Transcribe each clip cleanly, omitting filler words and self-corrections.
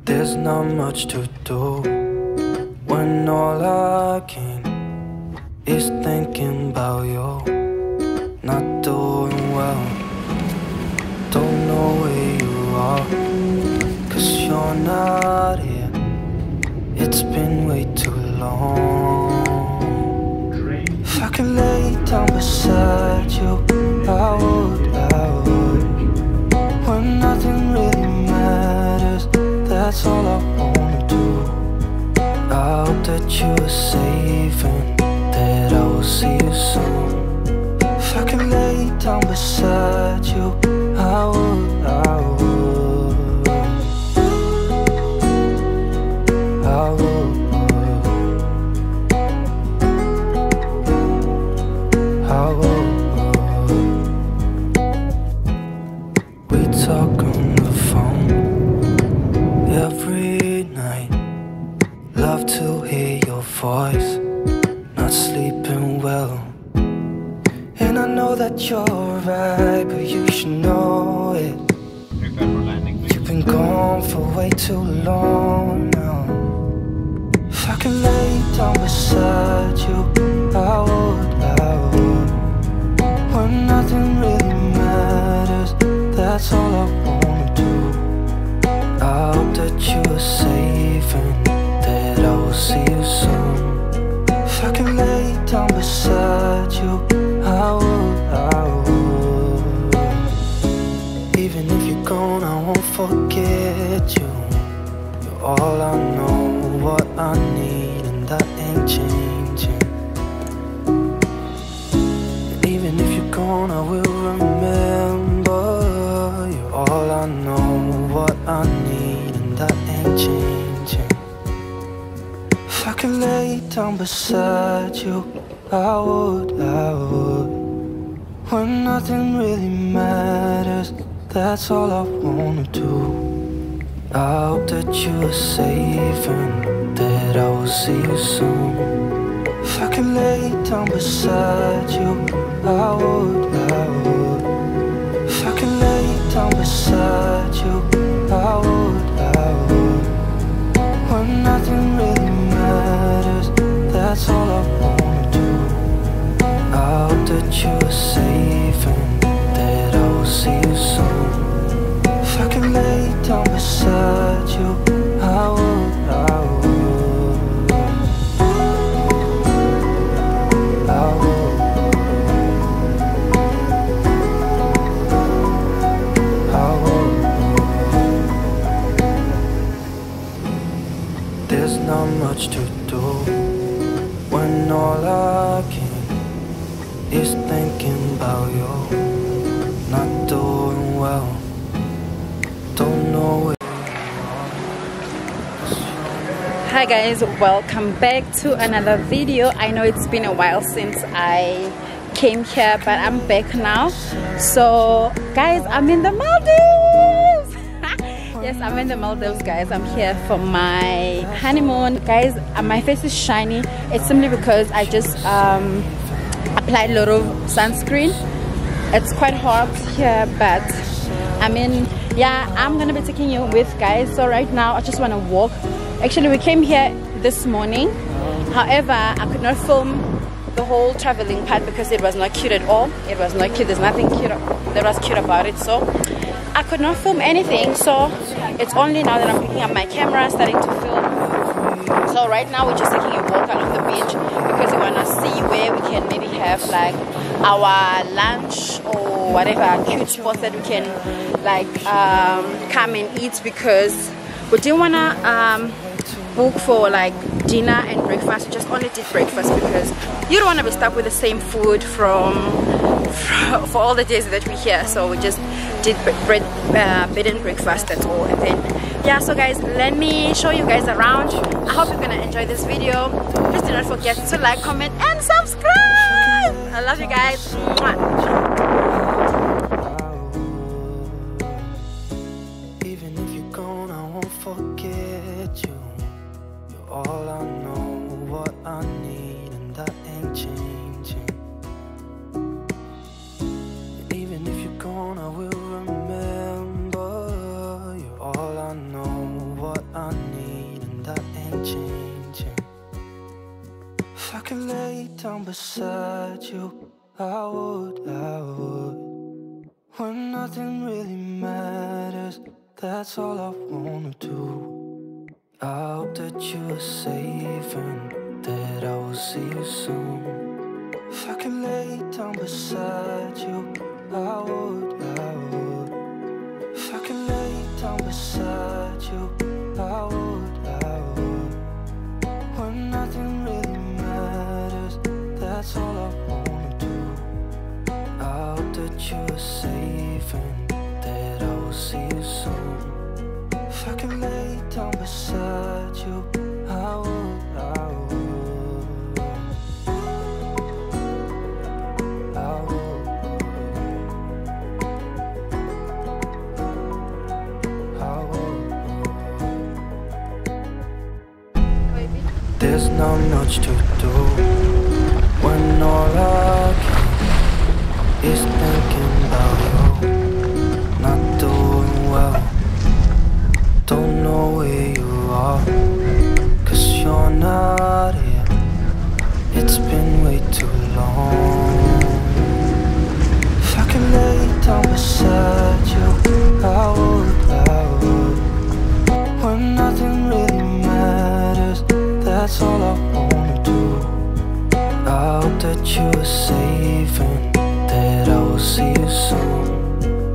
There's not much to do when all I can is thinking about you. Not doing well, don't know where you are, 'cause you're not here. It's been way too long. If I could lay down beside you, I would. When nothing really matters, that's all I wanna do. I hope that you are safe and that I will see you soon. If I could lay down beside you, I would. We talk on the phone every night. Love to hear your voice. Not sleeping well, and I know that you're right, but you should know it. You've been gone for way too long now. If I could lay down beside you, I would. When nothing really matters, that's all I wanna do. I hope that you are safe and that I will see you soon. If I could lay down beside you, I would. Even if you're gone, I won't forget you. You're all I know, what I need, and that ain't changing. And even if you're gone, I will remember. You're all I know, what I need, and that ain't changing. If I could lay down beside you, I would. When nothing really matters, that's all I wanna do. I hope that you are safe and that I will see you soon. If I could lay down beside you, I would. If I could lay down beside you, I would. When nothing really matters, that's all I wanna do. I hope that you are safe and that I will see you soon. If I could lay down beside you, I would. There's not much to do when all I can is thinking about you. Not doing well, don't know where. Hi guys, welcome back to another video. I know it's been a while since I came here, but I'm back now. So guys, I'm in the Maldives. Yes, I'm in the Maldives, guys. I'm here for my honeymoon. Guys, my face is shiny. It's simply because I just applied a lot of sunscreen. It's quite hot here, but I mean, yeah, I'm gonna be taking you with, guys. So right now I just want to walk. Actually, we came here this morning. However, I could not film the whole traveling part because it was not cute at all. It was not cute. There's nothing cute that was cute about it, so I could not film anything. So it's only now that I'm picking up my camera, starting to film. So right now we're just taking a walk along the beach because we want to see where we can maybe have like our lunch or whatever cute spots that we can like come and eat, because we didn't want to book for like dinner and breakfast. We just only did breakfast because you don't want to be stuck with the same food for all the days that we're here. So we just did bed and breakfast, that's all. And then yeah, so guys, let me show you guys around. I hope you're gonna enjoy this video. Please do not forget to like, comment and subscribe. I love you guys. Mwah. Even if you're gone, I won't forget you. You're all I know, what I need, and that ain't changing. Even if you're gone, I will remember. You're all I know, what I down beside you, I would. When nothing really matters, that's all I wanna do. I hope that you are safe and that I will see you soon. If I could lay down beside you, I would. If I could lay down beside you, I would. When nothing really matters, that's all I wanna do. I hope that you are safe and that I will see you soon. If I could lay down beside you, I would. There's not much to do when all I can is thinking about you. Not doing well, don't know where you are, 'cause you're not here. It's been way too long. If I could lay down beside you, I would. When nothing really matters, that's all I wanna do. I hope that you are safe and that I will see you soon.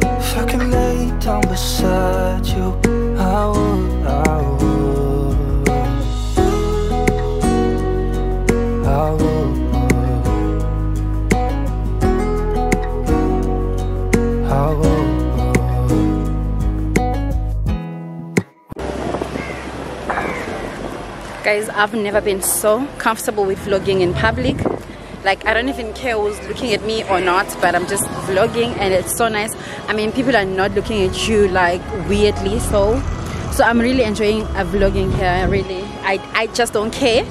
If I could lay down beside you, I would. Guys, I've never been so comfortable with vlogging in public. Like, I don't even care who's looking at me or not, but I'm just vlogging and it's so nice. I mean, people are not looking at you like weirdly, so I'm really enjoying vlogging here. Really, I just don't care.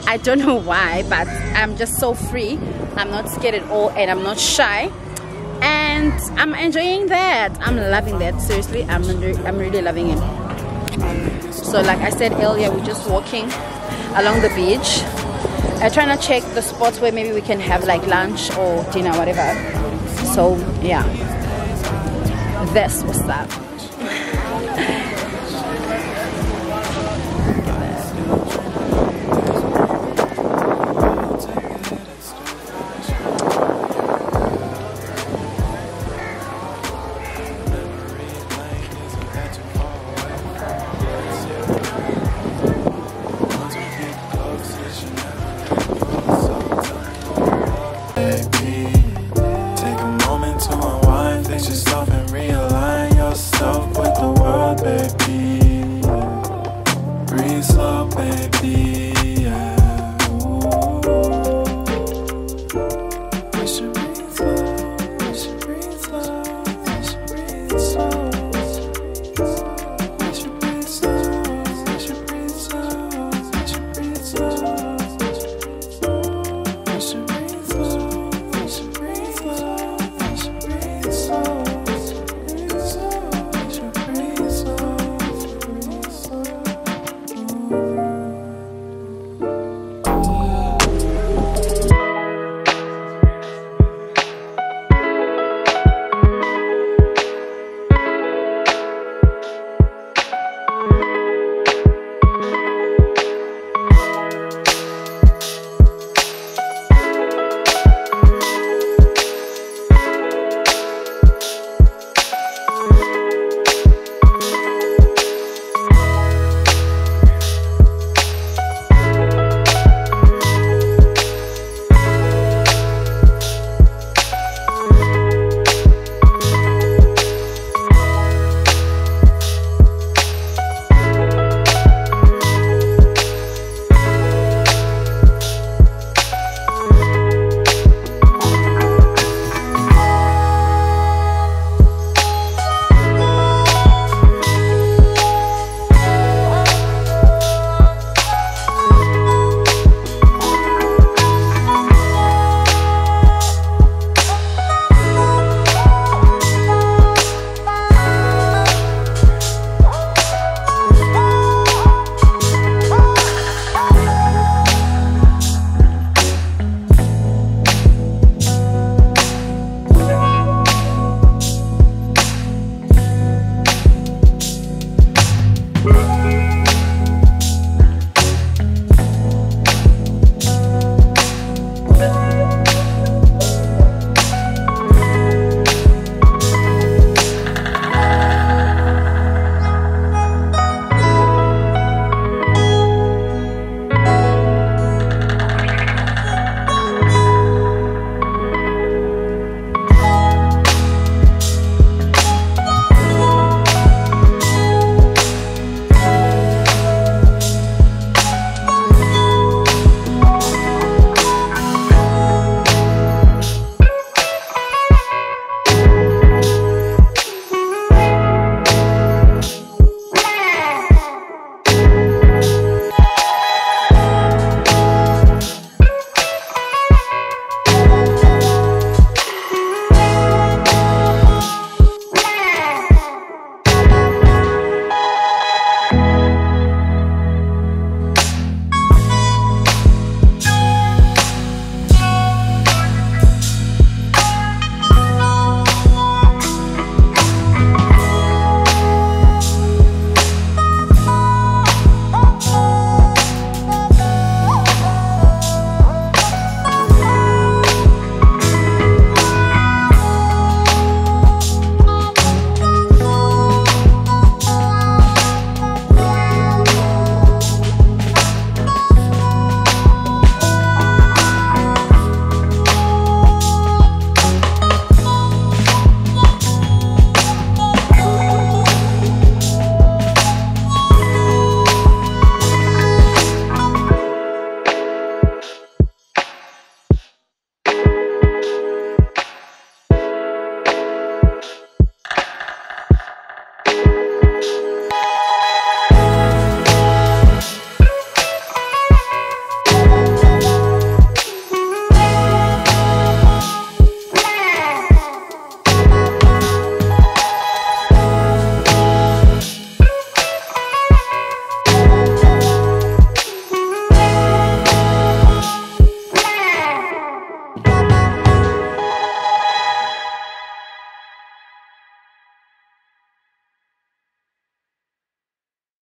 I don't know why, but I'm just so free. I'm not scared at all and I'm not shy, and I'm enjoying that. I'm loving that. Seriously, I'm really loving it. So like I said earlier, we're just walking along the beach. I try to check the spots where maybe we can have like lunch or dinner, whatever. So yeah, that's what's up. Take a moment to unwind, fix yourself and realign yourself.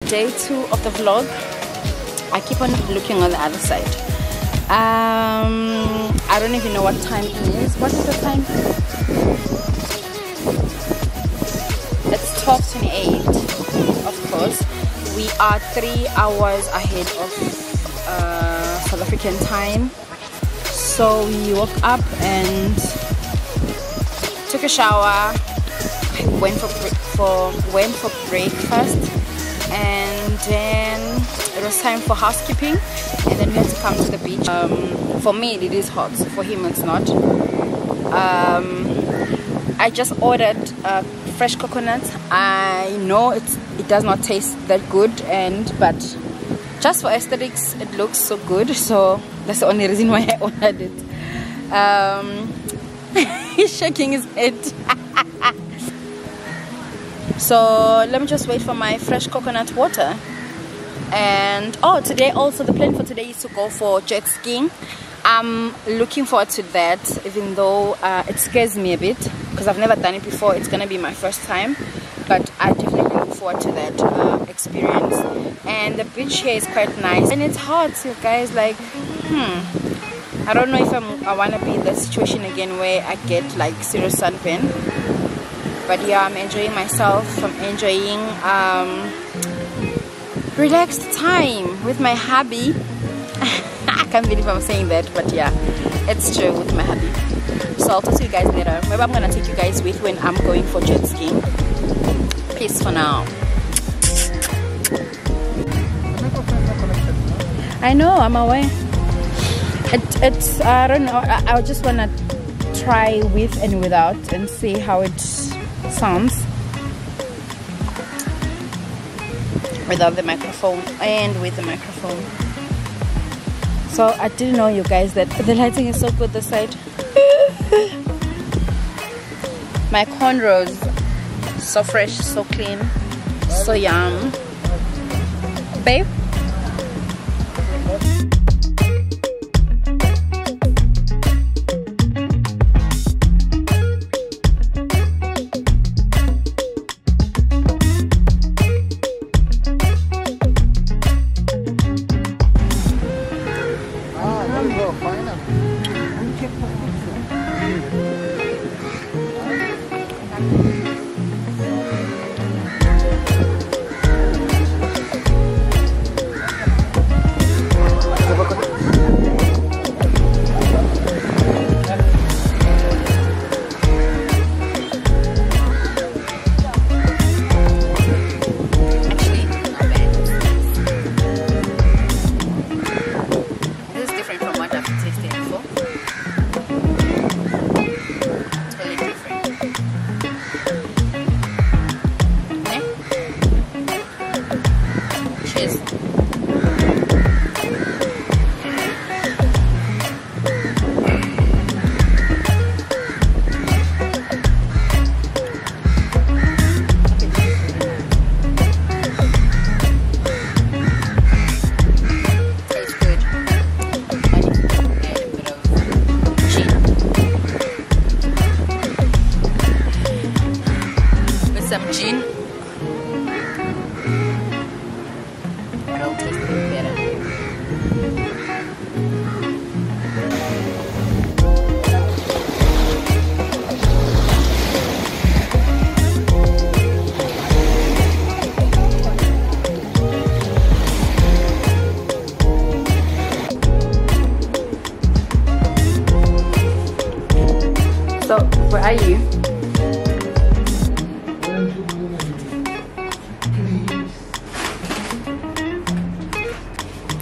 Day 2 of the vlog. I keep on looking on the other side. I don't even know what time it is. What is the time? It's 12:28. Of course, we are 3 hours ahead of South African time. So we woke up and took a shower. Went for breakfast, and then it was time for housekeeping, and then we had to come to the beach. For me it is hot, for him it's not. I just ordered fresh coconut. I know it does not taste that good, but just for aesthetics it looks so good, so that's the only reason why I ordered it. He's shaking his head. So let me just wait for my fresh coconut water. And oh, today also, the plan for today is to go for jet skiing. I'm looking forward to that, even though it scares me a bit because I've never done it before. It's gonna be my first time, but I definitely look forward to that experience. And the beach here is quite nice, and it's hot, you guys. Like I don't know if I want to be in that situation again where I get like serious sunburn. But yeah, I'm enjoying myself. I'm enjoying relaxed time with my hubby. I can't believe I'm saying that, but yeah, it's true, with my hubby. So I'll talk to you guys later. Maybe I'm gonna take you guys with when I'm going for jet skiing. Peace for now. I know, I'm aware. It's I don't know. I just wanna try with and without and see how it sounds without the microphone and with the microphone. So I didn't know, you guys, that the lighting is so good this side. My cornrows, so fresh, so clean, so yum. Babe? Cheers. Some gin. It'll taste a bit better. So, where are you?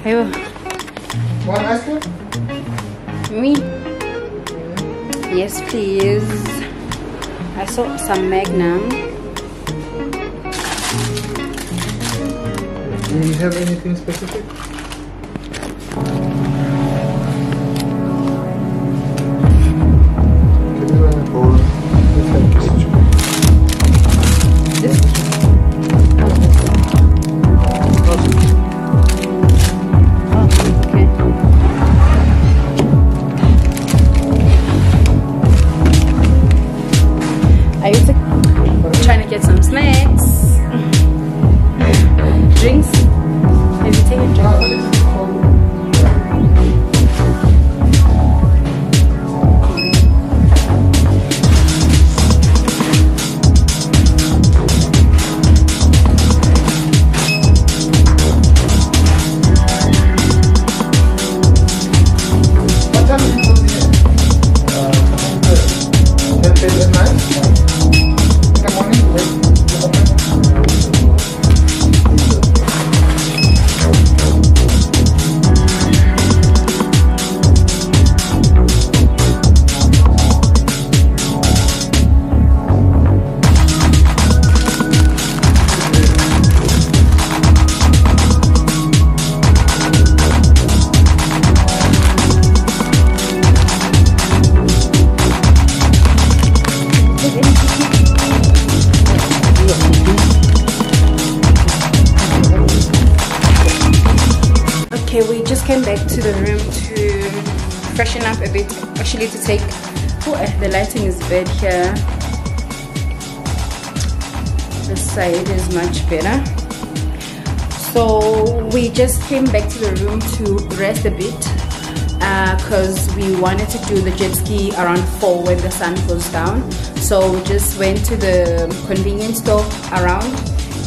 Ayo. One ice cream? Me? Yes, please. I saw some Magnum. Do you have anything specific? Can you run a bowl? This? I used to trying to get some snacks, drinks. Have you taken drinks? What time do you close here? 10 at night? In the morning? Wait. Okay, we just came back to the room to freshen up a bit. Actually, to take. Oh, the lighting is bad here. This side is much better. So we just came back to the room to rest a bit because we wanted to do the jet ski around 4 when the sun goes down. So we just went to the convenience store around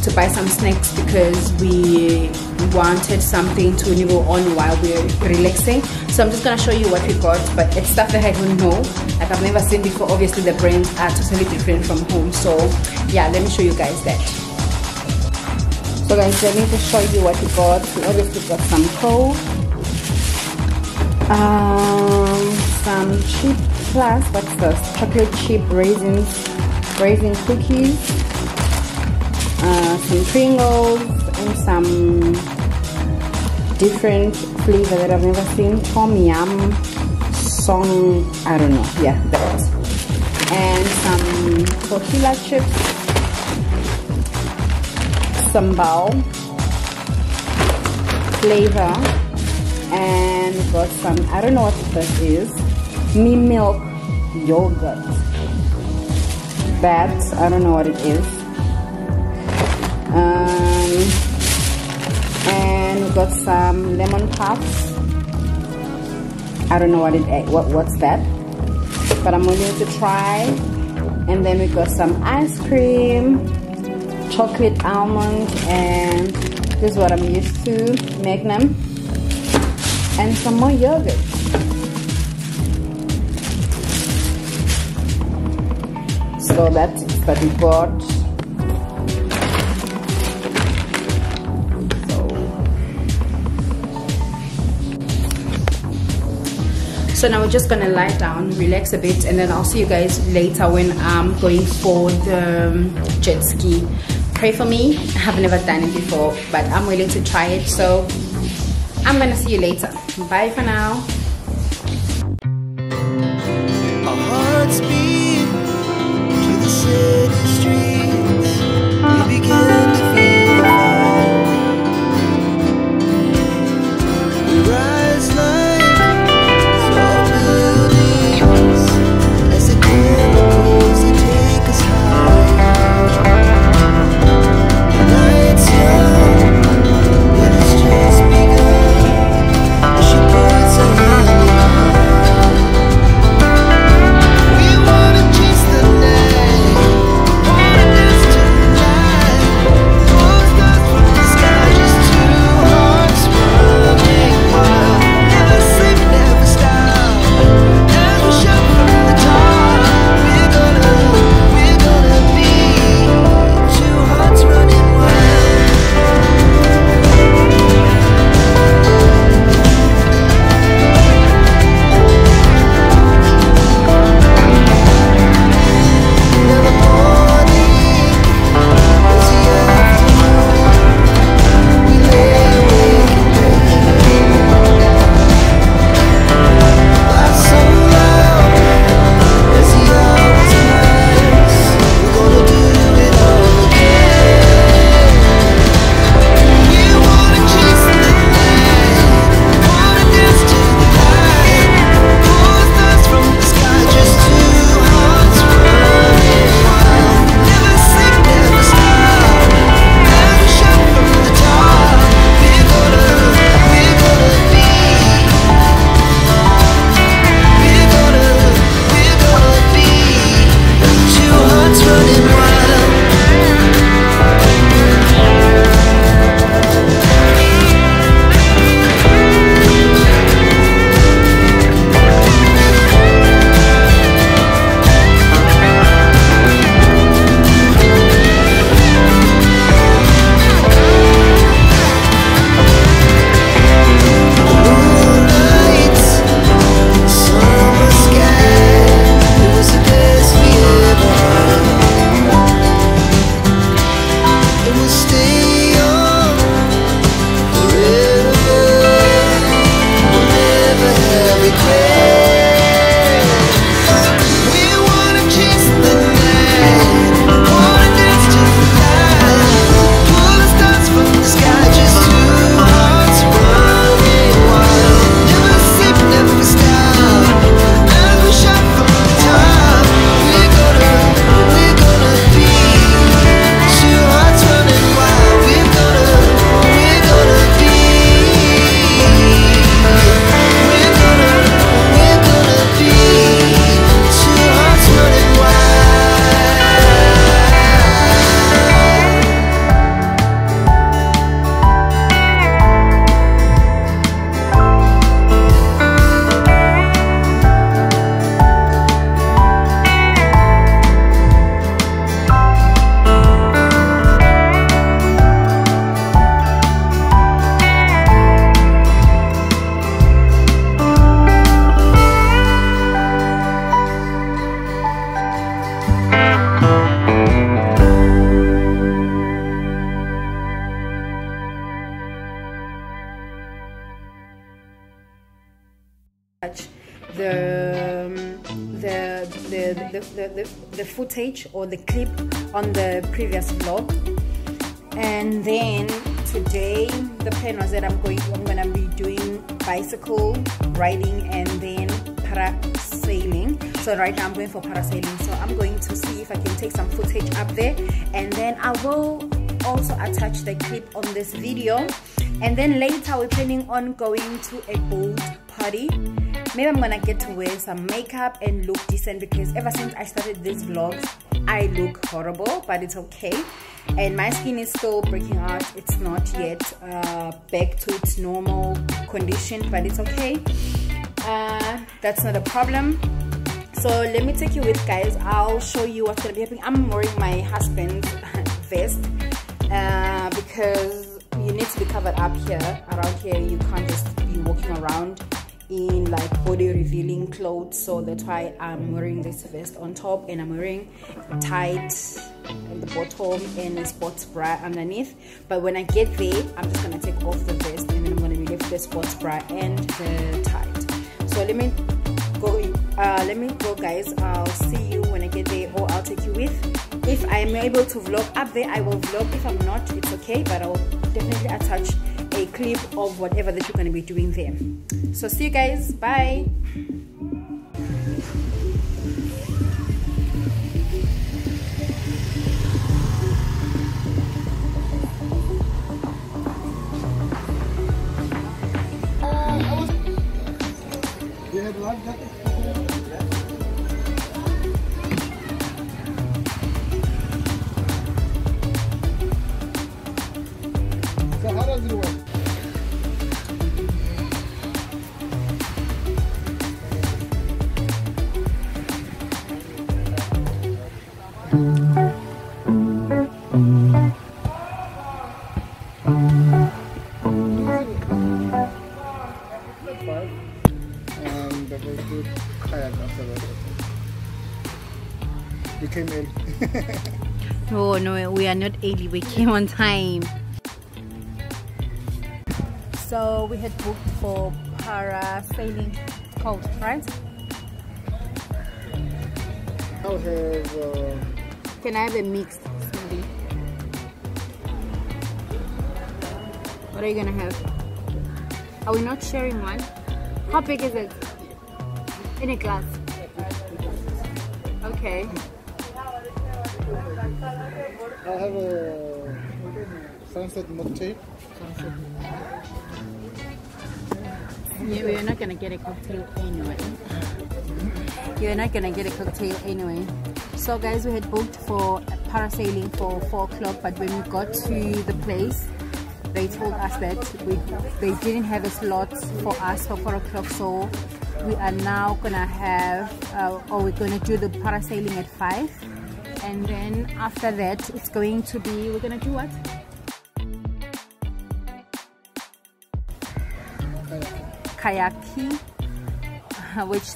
to buy some snacks because we wanted something to nibble on while we're relaxing. So I'm just gonna show you what we got, but it's stuff that I don't know, like I've never seen before. Obviously the brands are totally different from home, so yeah, let me show you guys that. So guys, let me just show you what we got. We obviously got some coal, some chip plus, what's this? Chocolate chip raisin cookies, some Pringles, and some different flavor that I've never seen. Tom Yum song, I don't know, yeah, that. And some tortilla chips, sambal flavor, and got some, I don't know what this is, me milk yogurt. That, I don't know what it is. And we got some lemon puffs. I don't know what's that, but I'm willing to try. And then we got some ice cream, chocolate almond, and this is what I'm used to, Magnum, and some more yogurt. So that's what we got. So now we're just gonna lie down, relax a bit, and then I'll see you guys later when I'm going for the jet ski. pray for me. I have never done it before, but I'm willing to try it. So I'm gonna see you later. Bye for now. Our hearts beat to the city streets. We begin to feel the fire. We rise like tall buildings as the chemicals that take us higher. The night's young, and it's just begun as she puts her hand in mine. We wanna chase the night, wanna dance to the light. Four stars from the sky, just two hearts running wild. Never sleep, never stop, as we shout from the top. We're gonna be two hearts running wild. In the morning, as the afternoon, we lay awake in bed. Life's so loud as the hours pass. We're gonna do it all again. We wanna chase the night, wanna dance to the light. Four stars from the sky, just two hearts running wild. Never sleep, never stop, as we shout from the top. We're gonna be two hearts running wild. Moonlight, summer sky, it was the best we ever had. And we'll stay on forever. We'll never have regrets. We wanna chase the night, wanna dance to the light. Pull the stars from the sky, just two hearts running wild. Never sleep, never stop, as we shout from the top. We're gonna be two hearts running wild. We're gonna be two hearts running the footage or the clip on the previous vlog. And then today the plan was that I'm gonna be doing bicycle riding and then parasailing. So right now I'm going for parasailing, so I'm going to see if I can take some footage up there, and then I will also attach the clip on this video. And then later we're planning on going to a boat party. Maybe I'm gonna get to wear some makeup and look decent, because ever since I started these vlogs I look horrible, but it's okay. And my skin is still breaking out. It's not yet back to its normal condition, but it's okay. That's not a problem. So let me take you with, guys. I'll show you what's gonna be happening. I'm wearing my husband's vest because you need to be covered up here. Around here you can't just be walking around in like body revealing clothes, so that's why I'm wearing this vest on top, and I'm wearing tight at the bottom and a sports bra underneath. But when I get there, I'm just gonna take off the vest and then I'm gonna relieve the sports bra and the tight. So let me go guys. I'll see you when I get there, or I'll take you with. If I'm able to vlog up there, I will vlog. If I'm not, it's okay, but I'll definitely attach a clip of whatever that you're going to be doing there. So see you guys, bye. You had life jacket? So how does it work? And that was good kayak after that. We came early. Oh no, we are not early, we came on time. So we had booked for parasailing, called, right? I'll have Can I have a mixed smoothie? What are you gonna have? Are we not sharing one? How big is it? In a glass. Okay. I'll have a sunset mocktail. Yeah, we're not gonna get a cocktail anyway. You're not gonna get a cocktail anyway. So guys, we had booked for parasailing for 4 o'clock, but when we got to the place, they told us that they didn't have a slot for us for 4 o'clock. So we are now gonna have, or we're gonna do the parasailing at 5, and then after that, it's going to be, we're gonna do what? Kayaking, which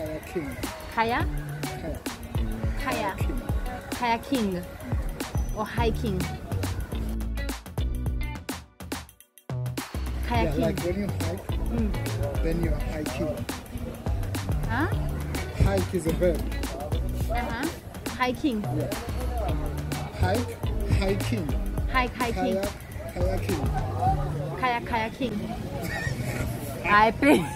kayaking or hiking. Kayaking. Yeah, like when you hike, then you're hiking. Huh? Hike is a verb. Hiking. Yeah. Hike, hiking. Hiking. Kayaking. Kayaking. I think.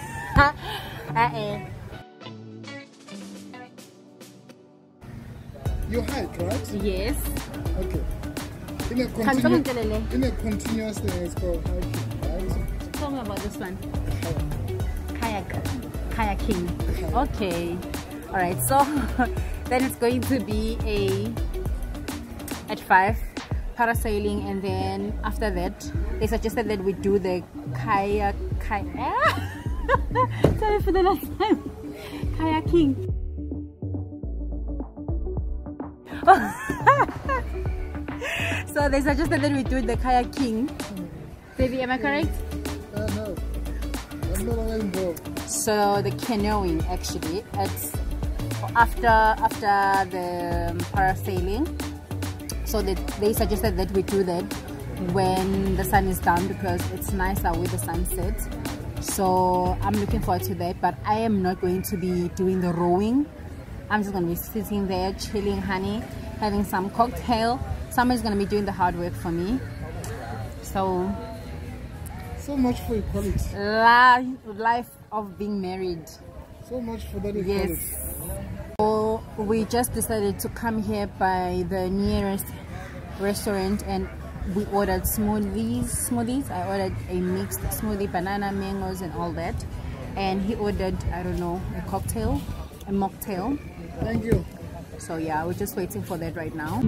You hike, right? Yes. Okay. In a continuous thing, it's called hiking, right? Tell me about this one. Kayaking. Okay. Alright, so then it's going to be at 5 parasailing, and then after that they suggested that we do the sorry for the last time. Kayaking. So they suggested that we do the kayaking. Baby, am I correct? No. I'm no longer involved. So the canoeing, actually, it's after the parasailing. So they suggested that we do that when the sun is down, because it's nicer with the sunset. So I'm looking forward to that, but I am not going to be doing the rowing. I'm just going to be sitting there chilling, honey, having some cocktail. Somebody's going to be doing the hard work for me. So much for equality. Life of being married. So much for that equality. Yes. So we just decided to come here by the nearest restaurant, and we ordered smoothies. I ordered a mixed smoothie, banana, mangoes and all that, and he ordered, I don't know, a cocktail, a mocktail. Thank you. So yeah, we're just waiting for that right now.